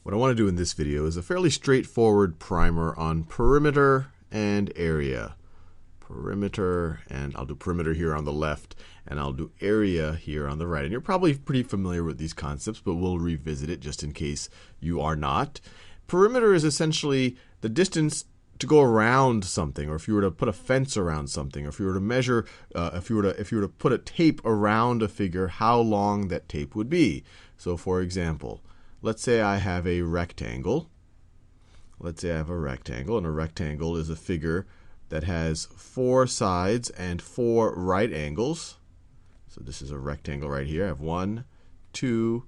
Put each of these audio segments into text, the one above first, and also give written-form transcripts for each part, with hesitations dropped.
What I want to do in this video is a fairly straightforward primer on perimeter and area. Perimeter, and I'll do perimeter here on the left, and I'll do area here on the right. And you're probably pretty familiar with these concepts, but we'll revisit it just in case you are not. Perimeter is essentially the distance to go around something, or if you were to put a fence around something, or if you were to measure, if you were to put a tape around a figure, how long that tape would be. So, for example, let's say I have a rectangle. Let's say I have a rectangle, and a rectangle is a figure that has 4 sides and 4 right angles. So this is a rectangle right here. I have 1, 2,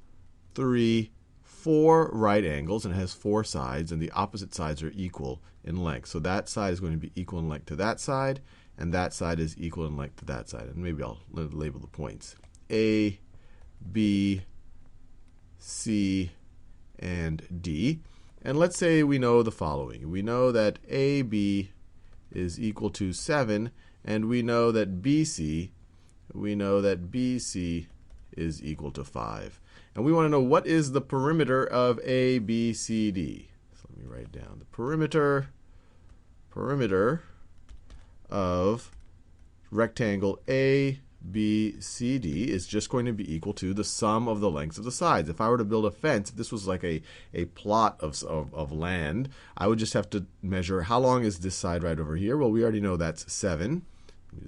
3, 4 right angles, and it has 4 sides, and the opposite sides are equal in length. So that side is going to be equal in length to that side, and that side is equal in length to that side. And maybe I'll label the points. A, B, C, and D. And let's say we know the following. We know that AB is equal to 7, and we know that BC is equal to 5. And we want to know what is the perimeter of ABCD. So let me write down the perimeter of rectangle ABCD is just going to be equal to the sum of the lengths of the sides. If I were to build a fence, if this was like a plot of land, I would just have to measure how long is this side right over here. Well, we already know that's 7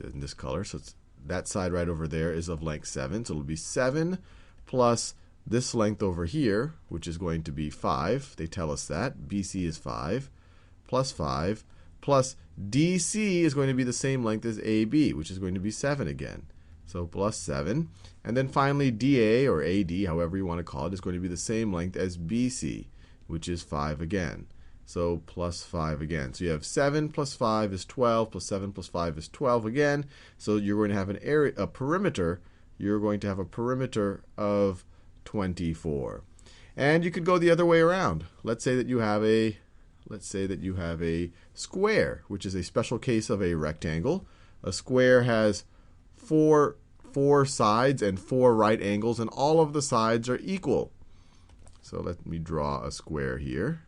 in this color, so that side right over there is of length 7. So it'll be 7 plus this length over here, which is going to be 5. They tell us that. BC is 5 plus DC is going to be the same length as AB, which is going to be 7 again. So plus 7. And then finally DA, or AD, however you want to call it, is going to be the same length as BC, which is 5 again. So plus 5 again. So you have 7 plus 5 is 12, plus 7 plus 5 is 12 again. So you're going to have a perimeter. You're going to have a perimeter of 24. And you could go the other way around. Let's say that you have a square, which is a special case of a rectangle. A square has four sides and 4 right angles, and all of the sides are equal. So let me draw a square here.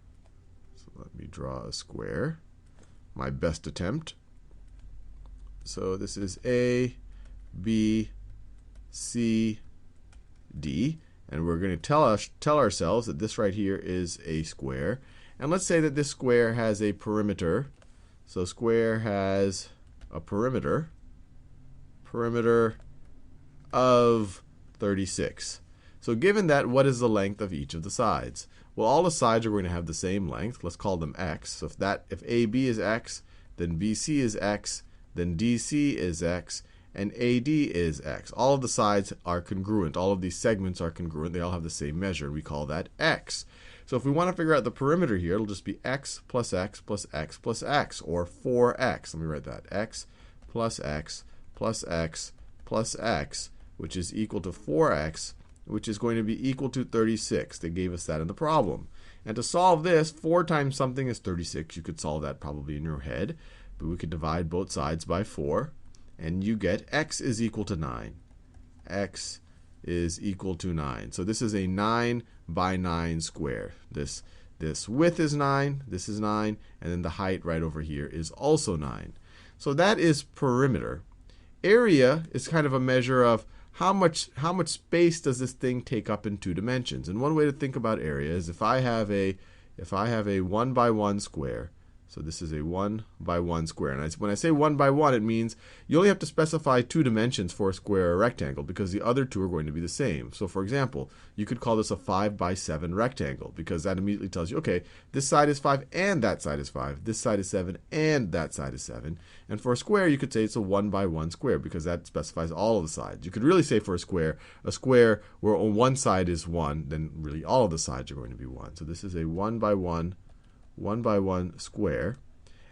My best attempt. So this is A, B, C, D. And we're going to tell ourselves that this right here is a square. And let's say that this square has a perimeter. So square has a perimeter of 36. So given that, what is the length of each of the sides? Well, all the sides are going to have the same length. Let's call them x. So if AB is x, then BC is x, then DC is x, and AD is x. All of the sides are congruent. All of these segments are congruent. They all have the same measure. We call that x. So if we want to figure out the perimeter here, it'll just be x plus x plus x plus x, or 4x. Let me write that. X plus x plus x plus x, which is equal to 4x, which is going to be equal to 36. They gave us that in the problem. And to solve this, 4 times something is 36. You could solve that probably in your head, but we could divide both sides by 4. And you get x is equal to 9. X is equal to 9. So this is a 9 by 9 square. This width is 9, this is 9, and then the height right over here is also 9. So that is perimeter. Area is kind of a measure of how much space does this thing take up in 2 dimensions. And one way to think about area is if I have a 1 by 1 square. So this is a 1 by 1 square. And when I say 1 by 1, it means you only have to specify 2 dimensions for a square or rectangle because the other 2 are going to be the same. So for example, you could call this a 5 by 7 rectangle because that immediately tells you, okay, this side is 5 and that side is 5. This side is 7 and that side is 7. And for a square, you could say it's a 1 by 1 square because that specifies all of the sides. You could really say for a square where on one side is 1, then really all of the sides are going to be 1. So this is a 1 by 1 square.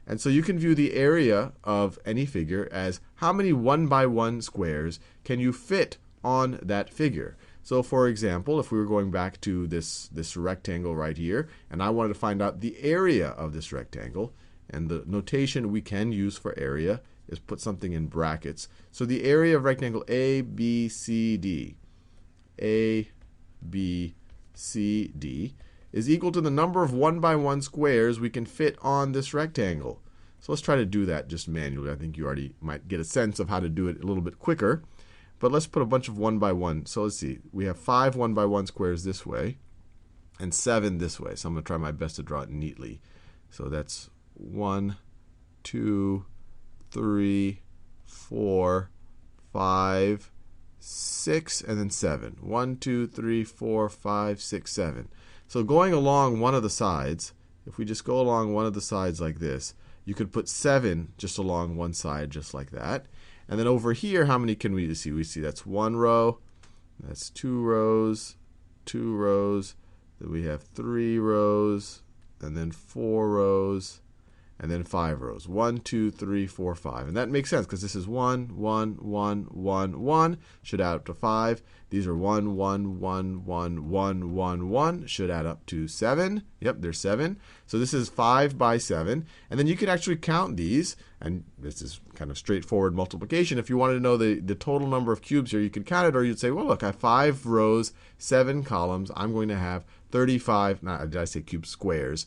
And so you can view the area of any figure as how many 1 by 1 squares can you fit on that figure. So for example, if we were going back to this rectangle right here, and I wanted to find out the area of this rectangle, and the notation we can use for area is put something in brackets. So the area of rectangle ABCD, ABCD is equal to the number of 1 by 1 squares we can fit on this rectangle. So let's try to do that just manually. I think you already might get a sense of how to do it a little bit quicker. But let's put a bunch of 1 by 1. So let's see. We have 5 1 by 1 squares this way and 7 this way. So I'm going to try my best to draw it neatly. So that's 1, 2, 3, 4, 5, 6, and then 7. 1, 2, 3, 4, 5, 6, 7. So going along one of the sides, if we just go along one of the sides like this, you could put 7 just along one side just like that. And then over here, how many can we see? We see that's 1 row, that's 2 rows, 2 rows, then we have 3 rows, and then 4 rows, and then 5 rows. 1, 2, 3, 4, 5. And that makes sense because this is 1, 1, 1, 1, 1. Should add up to 5. These are 1, 1, 1, 1, 1, 1, 1. Should add up to 7. Yep, there's 7. So this is 5 by 7. And then you can actually count these. And this is kind of straightforward multiplication. If you wanted to know the total number of cubes here, you could count it. Or you'd say, well, look, I have 5 rows, 7 columns. I'm going to have 35, did I say cubes, squares.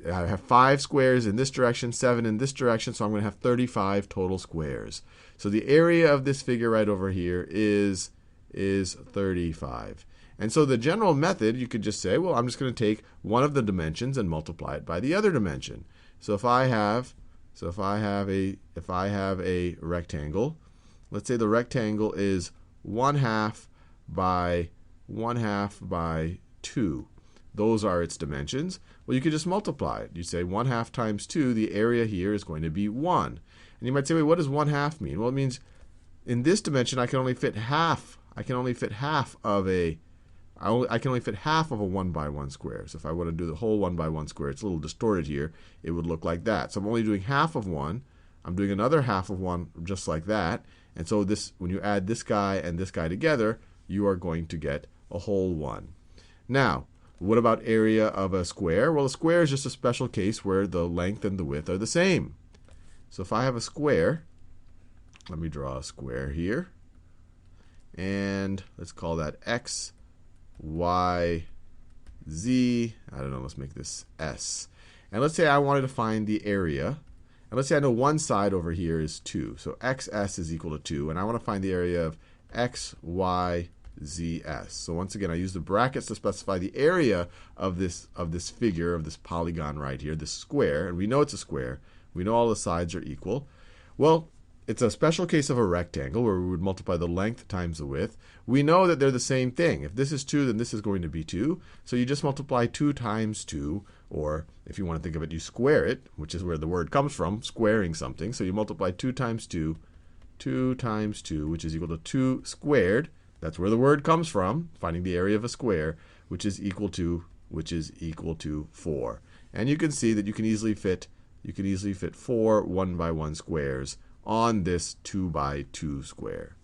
I have 5 squares in this direction, 7 in this direction, so I'm going to have 35 total squares. So the area of this figure right over here is 35. And so the general method, you could just say, well, I'm just going to take one of the dimensions and multiply it by the other dimension. So if I have a rectangle, let's say the rectangle is 1/2 by 1/2 by 2. Those are its dimensions. Well, you could just multiply it. You say 1/2 times 2, the area here is going to be 1. And you might say, wait, what does 1/2 mean? Well, it means in this dimension, I can only fit half. I can only fit half of a 1 by 1 square. So if I want to do the whole 1 by 1 square, it's a little distorted here. It would look like that. So I'm only doing half of one. I'm doing another half of one just like that. And so this, when you add this guy and this guy together, you are going to get a whole 1. Now, what about area of a square? Well, a square is just a special case where the length and the width are the same. So if I have a square, let me draw a square here. And let's call that X, Y, Z. I don't know, let's make this S. And let's say I wanted to find the area. And let's say I know one side over here is 2. So XS is equal to 2. And I want to find the area of X, Y, ZS. So once again, I use the brackets to specify the area of this figure, of this polygon right here, this square. And we know it's a square. We know all the sides are equal. Well, it's a special case of a rectangle where we would multiply the length times the width. We know that they're the same thing. If this is 2, then this is going to be 2. So you just multiply 2 times 2, or if you want to think of it, you square it, which is where the word comes from, squaring something. So you multiply 2 times 2, 2 times 2, which is equal to 2 squared. That's where the word comes from, finding the area of a square, which is equal to 4. And you can see that you can easily fit 4 1 by 1 squares on this 2 by 2 square.